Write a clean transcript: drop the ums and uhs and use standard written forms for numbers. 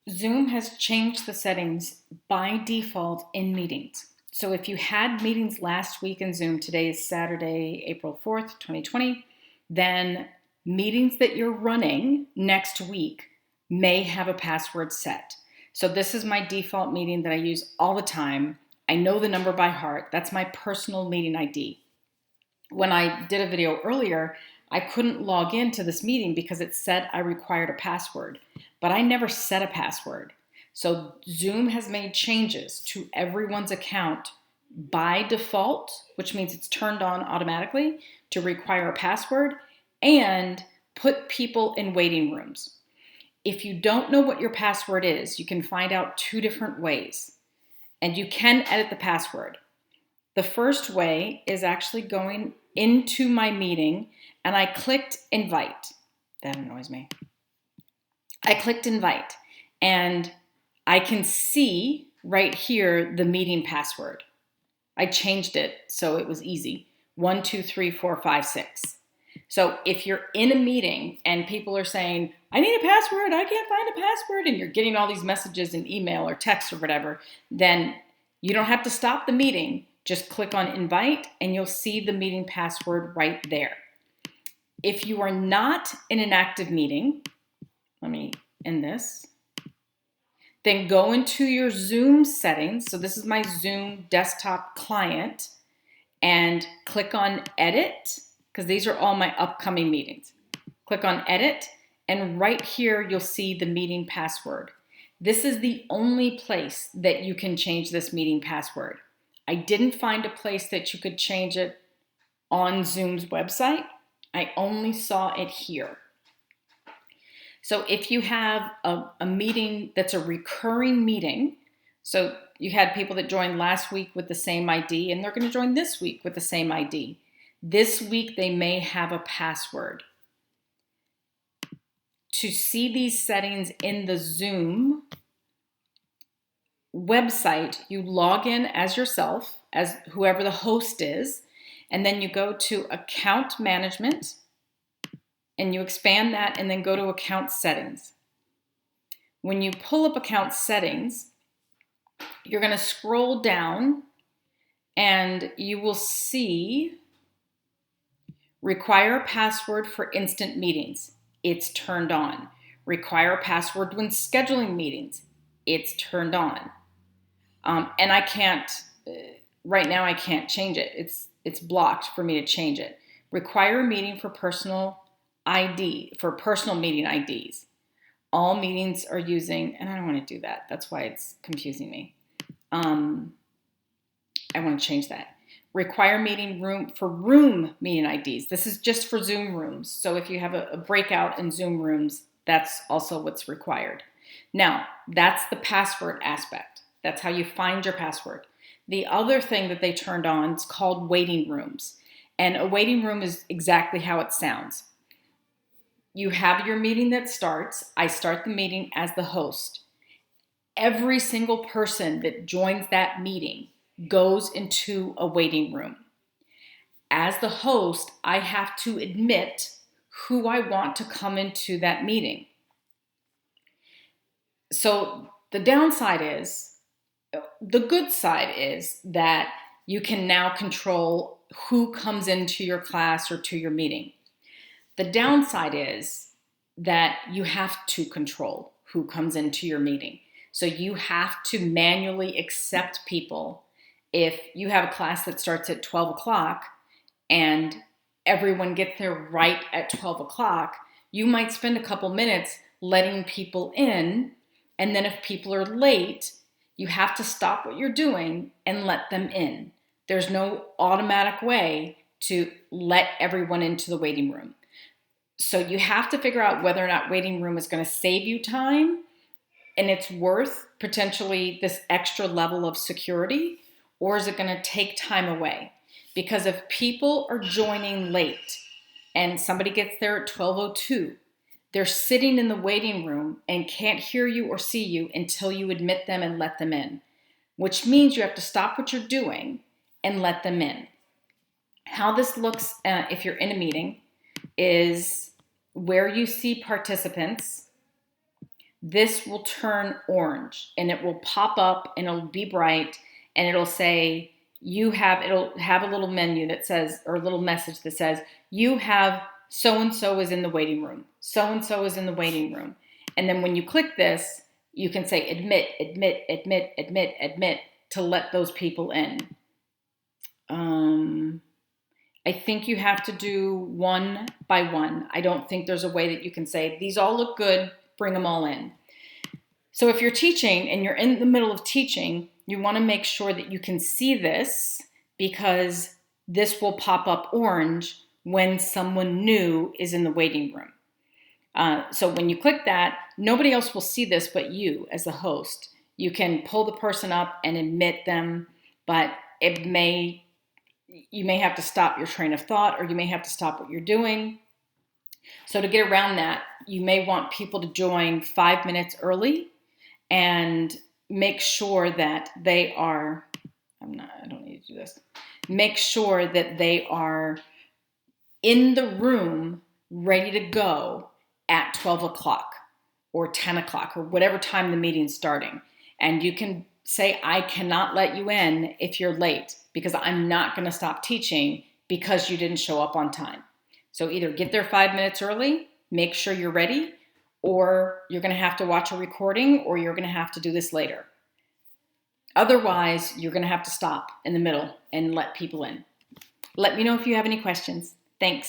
Zoom has changed the settings by default in meetings. So if you had meetings last week in Zoom, today is Saturday, April 4th, 2020, then meetings that you're running next week may have a password set. So this is my default meeting that I use all the time. I know the number by heart. That's my personal meeting ID. When I did a video earlier, I couldn't log into this meeting because it said I required a password, but I never set a password. So Zoom has made changes to everyone's account by default, which means it's turned on automatically to require a password, and put people in waiting rooms. If you don't know what your password is, you can find out two different ways, and you can edit the password. The first way is actually going into my meeting and I clicked invite. That annoys me. I clicked invite and I can see right here the meeting password. I changed it so it was easy. 1, 2, 3, 4, 5, 6. So if you're in a meeting and people are saying, I need a password, I can't find a password, and you're getting all these messages in email or text or whatever, then you don't have to stop the meeting. Just click on invite and you'll see the meeting password right there. If you are not in an active meeting, let me end this, then go into your Zoom settings. So this is my Zoom desktop client, and click on edit, because these are all my upcoming meetings. Click on edit, and right here you'll see the meeting password. This is the only place that you can change this meeting password. I didn't find a place that you could change it on Zoom's website. I only saw it here. So if you have a meeting that's a recurring meeting, so you had people that joined last week with the same ID and they're going to join this week with the same ID. This week they may have a password. To see these settings in the Zoom website, you log in as yourself, as whoever the host is, and then you go to account management and you expand that and then go to account settings. When you pull up account settings, you're going to scroll down and you will see require a password for instant meetings. It's turned on. Require a password when scheduling meetings. It's turned on. And I can't, right now I can't change it. It's blocked for me to change it. Require a meeting for personal ID, for personal meeting IDs. All meetings are using, and I don't want to do that. That's why it's confusing me. I want to change that. Require meeting room for room meeting IDs. This is just for Zoom rooms. So if you have a breakout in Zoom rooms, that's also what's required. Now, that's the password aspect. That's how you find your password. The other thing that they turned on is called waiting rooms. And a waiting room is exactly how it sounds. You have your meeting that starts. I start the meeting as the host. Every single person that joins that meeting goes into a waiting room. As the host, I have to admit who I want to come into that meeting. So the downside is, the good side is that you can now control who comes into your class or to your meeting. The downside is that you have to control who comes into your meeting. So you have to manually accept people. If you have a class that starts at 12 o'clock and everyone gets there right at 12 o'clock, you might spend a couple minutes letting people in. And then if people are late, you have to stop what you're doing and let them in. There's no automatic way to let everyone into the waiting room. So you have to figure out whether or not waiting room is going to save you time and it's worth potentially this extra level of security, or is it going to take time away? Because if people are joining late and somebody gets there at 12:02, they're sitting in the waiting room and can't hear you or see you until you admit them and let them in, which means you have to stop what you're doing and let them in. How this looks if you're in a meeting is where you see participants, this will turn orange and it will pop up and it'll be bright and it'll say, it'll have a little menu that says, or a little message that says, you have so-and-so is in the waiting room. So-and-so is in the waiting room. And then when you click this, you can say admit, admit, admit, admit, admit to let those people in. I think you have to do one by one. I don't think there's a way that you can say, these all look good, bring them all in. So if you're teaching and you're in the middle of teaching, you want to make sure that you can see this, because this will pop up orange when someone new is in the waiting room. So when you click that, nobody else will see this but you as the host. You can pull the person up and admit them, but you may have to stop your train of thought, or you may have to stop what you're doing. So to get around that, you may want people to join 5 minutes early and make sure that they are, I don't need to do this. Make sure that they are in the room ready to go at 12 o'clock or 10 o'clock or whatever time the meeting's starting. And you can say, I cannot let you in if you're late, because I'm not going to stop teaching because you didn't show up on time. So either get there 5 minutes early, make sure you're ready, or you're going to have to watch a recording, or you're going to have to do this later. Otherwise, you're going to have to stop in the middle and let people in. Let me know if you have any questions. Thanks.